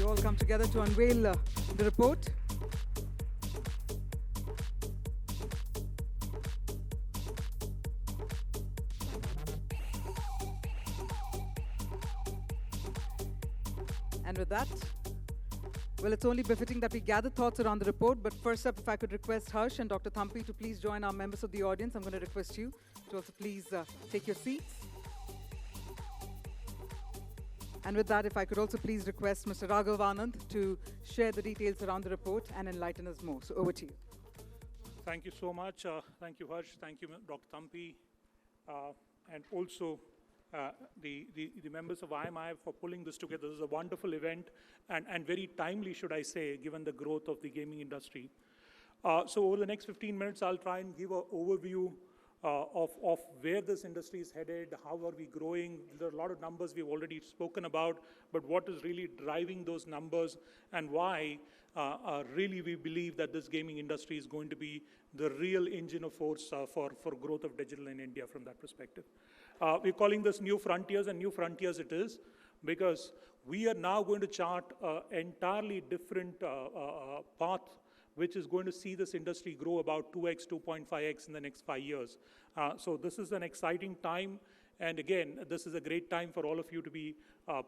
We all come together to unveil the report. And with that, well, it's only befitting that we gather thoughts around the report. But first up, if I could request Harsh and Dr. Thampi to please join our members of the audience. I'm going to request you to also please take your seats. And with that, if I could also please request Mr. Raghav Anand to share the details around the report and enlighten us more. So over to you. Thank you so much. Thank you, Harsh. Thank you, Dr. Thampi. And also the members of IMI for pulling this together. This is a wonderful event and very timely, should I say, given the growth of the gaming industry. So over the next 15 minutes, I'll try and give an overview of where this industry is headed, how are we growing. There are a lot of numbers we've already spoken about, but what is really driving those numbers and why really we believe that this gaming industry is going to be the real engine of force for growth of digital in India from that perspective. We're calling this New Frontiers, and New Frontiers it is, because we are now going to chart an entirely different path which is going to see this industry grow about 2x, 2.5x in the next 5 years. So this is an exciting time. And again, this is a great time for all of you to be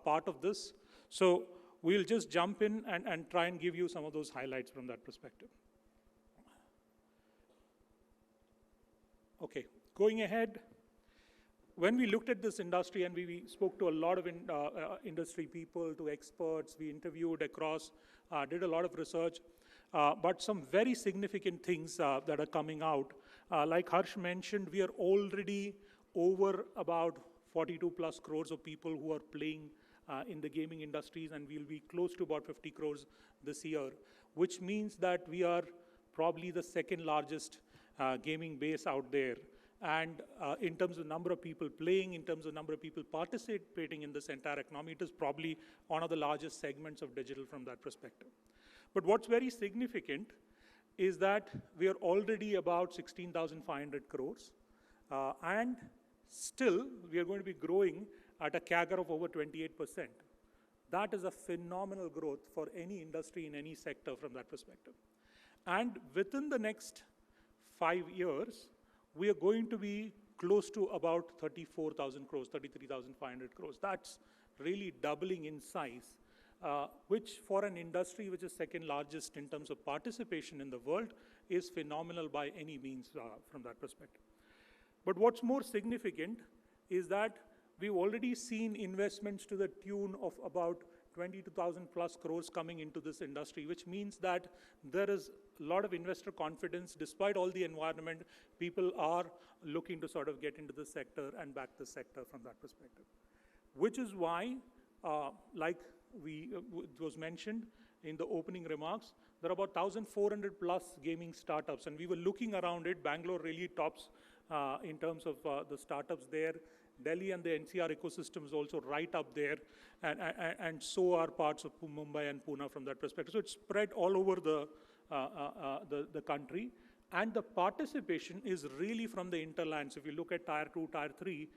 part of this. So we'll just jump in and try and give you some of those highlights from that perspective. Okay, going ahead. When we looked at this industry and we spoke to a lot of industry people, to experts, we interviewed across, did a lot of research, but some very significant things that are coming out. Like Harsh mentioned, we are already over about 42 plus crores of people who are playing in the gaming industries, and we'll be close to about 50 crores this year, which means that we are probably the second largest gaming base out there. And in terms of number of people playing, in terms of number of people participating in this entire economy, it is probably one of the largest segments of digital from that perspective. But what's very significant is that we are already about 16,500 crores. And still, we are going to be growing at a CAGR of over 28%. That is a phenomenal growth for any industry in any sector from that perspective. And within the next 5 years, we are going to be close to about 34,000 crores, 33,500 crores. That's really doubling in size, which for an industry which is second largest in terms of participation in the world is phenomenal by any means from that perspective. But what's more significant is that we've already seen investments to the tune of about 22,000 plus crores coming into this industry, which means that there is a lot of investor confidence. Despite all the environment, people are looking to sort of get into the sector and back the sector from that perspective. Which is why, like it was mentioned in the opening remarks, there are about 1,400 plus gaming startups, and we were looking around it. Bangalore really tops in terms of the startups there. Delhi and the NCR ecosystem is also right up there, and so are parts of Mumbai and Pune from that perspective. So it's spread all over the country, and the participation is really from the interlands. If you look at Tier 2, Tier 3,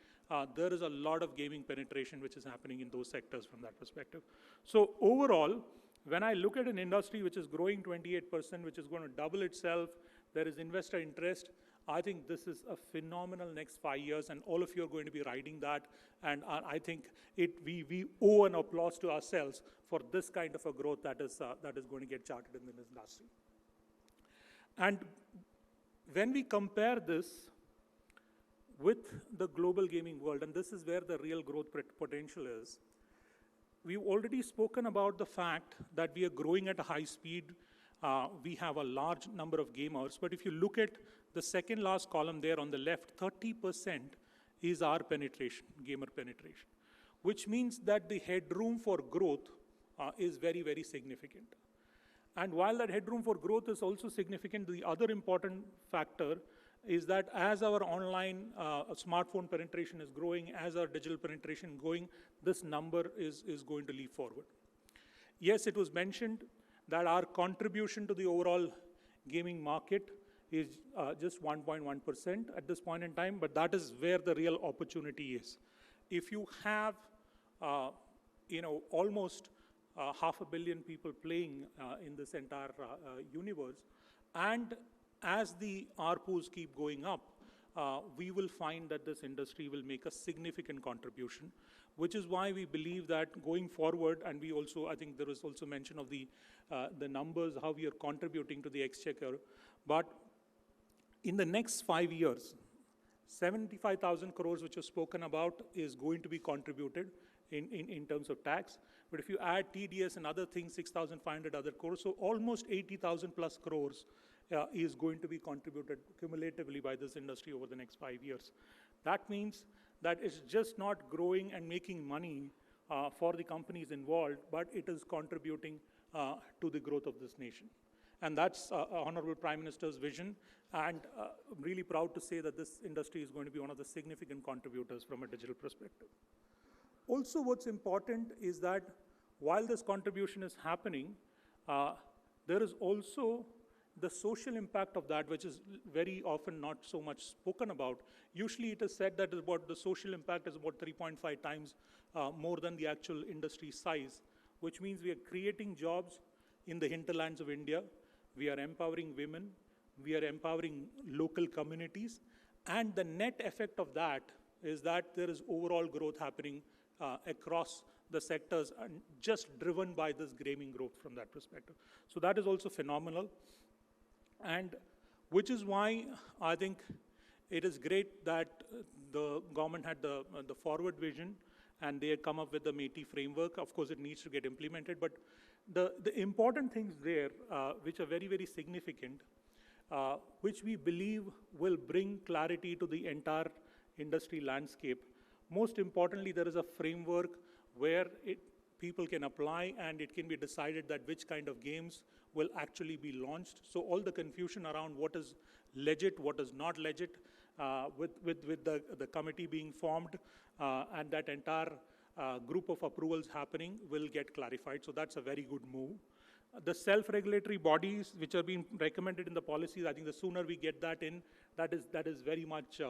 there is a lot of gaming penetration which is happening in those sectors from that perspective. So overall, when I look at an industry which is growing 28%, which is going to double itself, there is investor interest. I think this is a phenomenal next 5 years, and all of you are going to be riding that. And I think we owe an applause to ourselves for this kind of a growth that is going to get charted in the industry. And when we compare this with the global gaming world, and this is where the real growth potential is, we've already spoken about the fact that we are growing at a high speed. We have a large number of gamers, but if you look at the second last column there on the left, 30% is our penetration, gamer penetration, which means that the headroom for growth is very, very significant. And while that headroom for growth is also significant, the other important factor is that as our online smartphone penetration is growing, as our digital penetration going, this number is going to leap forward. Yes, it was mentioned that our contribution to the overall gaming market is just 1.1% at this point in time, but that is where the real opportunity is. If you have, almost 500 million people playing in this entire universe. And as the ARPUs keep going up, we will find that this industry will make a significant contribution, which is why we believe that going forward, and we also, I think there was also mention of the numbers, how we are contributing to the exchequer, but in the next 5 years, 75,000 crores, which was spoken about, is going to be contributed in terms of tax. But if you add TDS and other things, 6,500 other crores, so almost 80,000 plus crores is going to be contributed cumulatively by this industry over the next 5 years. That means that it's just not growing and making money for the companies involved, but it is contributing to the growth of this nation. And that's Honorable Prime Minister's vision, and I'm really proud to say that this industry is going to be one of the significant contributors from a digital perspective. Also, what's important is that while this contribution is happening, there is also the social impact of that, which is very often not so much spoken about. Usually it is said that about the social impact is about 3.5 times more than the actual industry size, which means we are creating jobs in the hinterlands of India. We are empowering women. We are empowering local communities. And the net effect of that is that there is overall growth happening across the sectors, and just driven by this gaming growth from that perspective. So that is also phenomenal. And which is why I think it is great that the government had the forward vision and they had come up with the MeitY framework. Of course, it needs to get implemented, but the important things there, which are very, very significant, which we believe will bring clarity to the entire industry landscape. Most importantly, there is a framework where people can apply and it can be decided that which kind of games will actually be launched. So all the confusion around what is legit, what is not legit, with the committee being formed and that entire group of approvals happening will get clarified. So that's a very good move. The self-regulatory bodies which are being recommended in the policies, I think the sooner we get that in, that is very much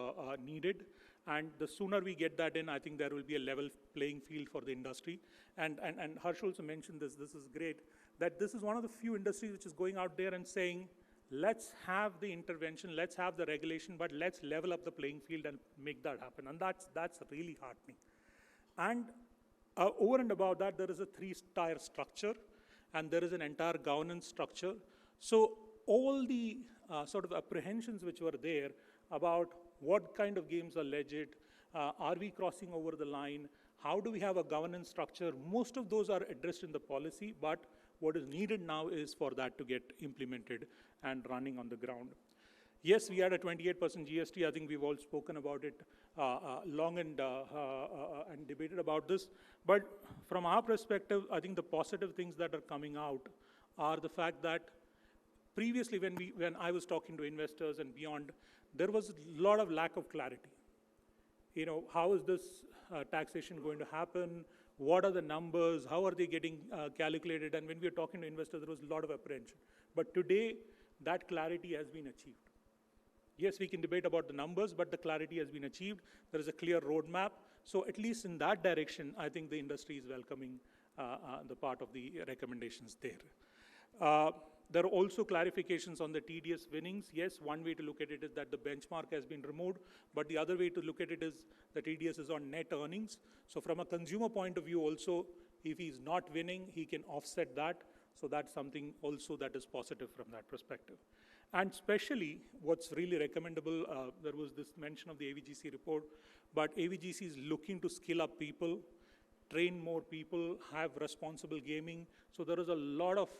needed. And the sooner we get that in, I think there will be a level playing field for the industry. And Harsh also mentioned this is great, that this is one of the few industries which is going out there and saying, let's have the intervention, let's have the regulation, but let's level up the playing field and make that happen. And that's really heartening. And over and above that, there is a three-tier structure, and there is an entire governance structure. So all the sort of apprehensions which were there about what kind of games are legit, are we crossing over the line, how do we have a governance structure, most of those are addressed in the policy, but what is needed now is for that to get implemented and running on the ground. Yes, we had a 28% GST. I think we've all spoken about it long and debated about this. But from our perspective, I think the positive things that are coming out are the fact that previously when I was talking to investors and beyond, there was a lot of lack of clarity. You know, how is this taxation going to happen? What are the numbers? How are they getting calculated? And when we were talking to investors, there was a lot of apprehension. But today, that clarity has been achieved. Yes, we can debate about the numbers, but the clarity has been achieved. There is a clear roadmap. So at least in that direction, I think the industry is welcoming the part of the recommendations there. There are also clarifications on the TDS winnings. Yes, one way to look at it is that the benchmark has been removed, but the other way to look at it is the TDS is on net earnings. So from a consumer point of view also, if he's not winning, he can offset that. So that's something also that is positive from that perspective. And especially what's really recommendable, there was this mention of the AVGC report, but AVGC is looking to skill up people, train more people, have responsible gaming. So there is a lot of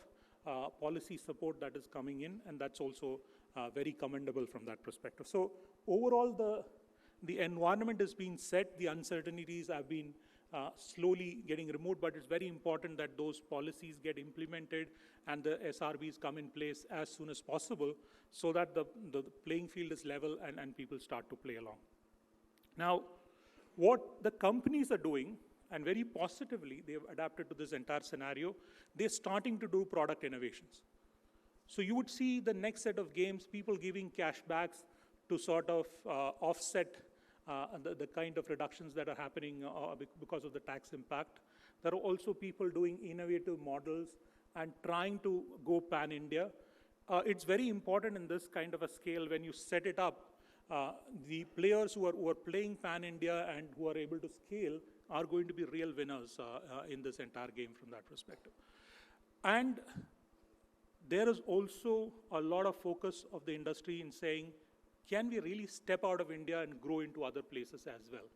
policy support that is coming in, and that's also very commendable from that perspective. So overall, the environment is being set, the uncertainties have been slowly getting removed, but it's very important that those policies get implemented and the SRBs come in place as soon as possible so that the playing field is level and people start to play along. Now, what the companies are doing, and very positively, they've adapted to this entire scenario, they're starting to do product innovations. So you would see the next set of games, people giving cashbacks to sort of offset the kind of reductions that are happening because of the tax impact. There are also people doing innovative models and trying to go pan-India. It's very important in this kind of a scale when you set it up. The players who are playing pan-India and who are able to scale are going to be real winners in this entire game from that perspective. And there is also a lot of focus of the industry in saying, can we really step out of India and grow into other places as well?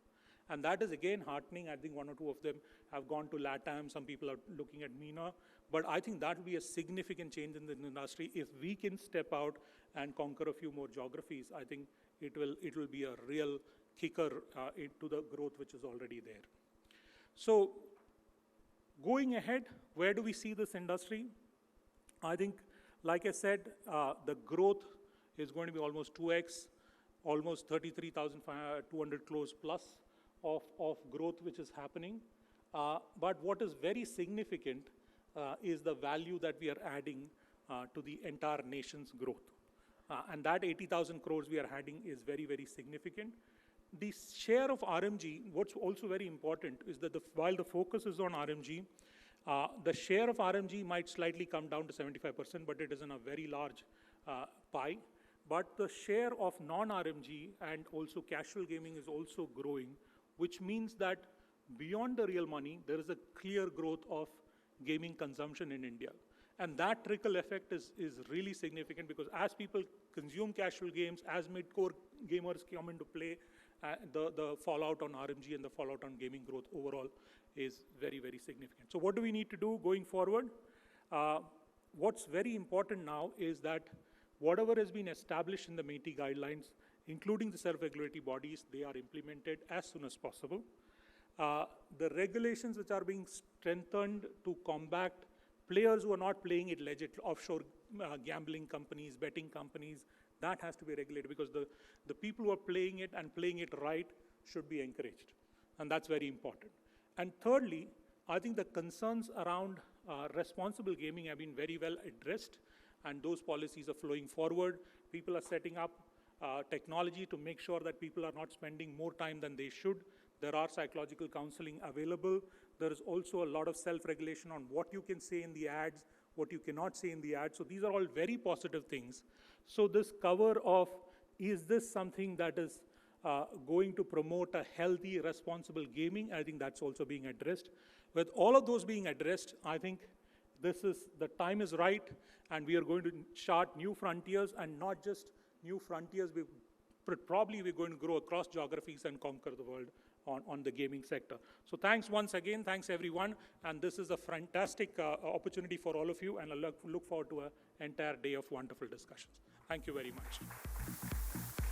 And that is again heartening. I think one or two of them have gone to LATAM. Some people are looking at MENA. But I think that will be a significant change in the industry. If we can step out and conquer a few more geographies, I think it will be a real kicker into the growth which is already there. So going ahead, where do we see this industry? I think, like I said, the growth is going to be almost 2x, almost 33,200 crores plus of growth which is happening. But what is very significant is the value that we are adding to the entire nation's growth. And that 80,000 crores we are adding is very, very significant. The share of RMG, what's also very important is that while the focus is on RMG, the share of RMG might slightly come down to 75%, but it is in a very large pie. But the share of non-RMG and also casual gaming is also growing, which means that beyond the real money, there is a clear growth of gaming consumption in India. And that trickle effect is really significant because as people consume casual games, as mid-core gamers come into play, the fallout on RMG and the fallout on gaming growth overall is very, very significant. So what do we need to do going forward? What's very important now is that whatever has been established in the MeitY guidelines, including the self-regulatory bodies, they are implemented as soon as possible. The regulations which are being strengthened to combat players who are not playing it legit, offshore gambling companies, betting companies, that has to be regulated because the people who are playing it and playing it right should be encouraged. And that's very important. And thirdly, I think the concerns around responsible gaming have been very well addressed, and those policies are flowing forward. People are setting up technology to make sure that people are not spending more time than they should. There are psychological counseling available. There is also a lot of self-regulation on what you can say in the ads, what you cannot say in the ads. So these are all very positive things. So this cover of, is this something that is going to promote a healthy, responsible gaming? I think that's also being addressed. With all of those being addressed, I think the time is right, and we are going to chart new frontiers, and not just new frontiers, probably we're going to grow across geographies and conquer the world on the gaming sector. So thanks once again, thanks everyone, and this is a fantastic opportunity for all of you, and I look forward to an entire day of wonderful discussions. Thank you very much.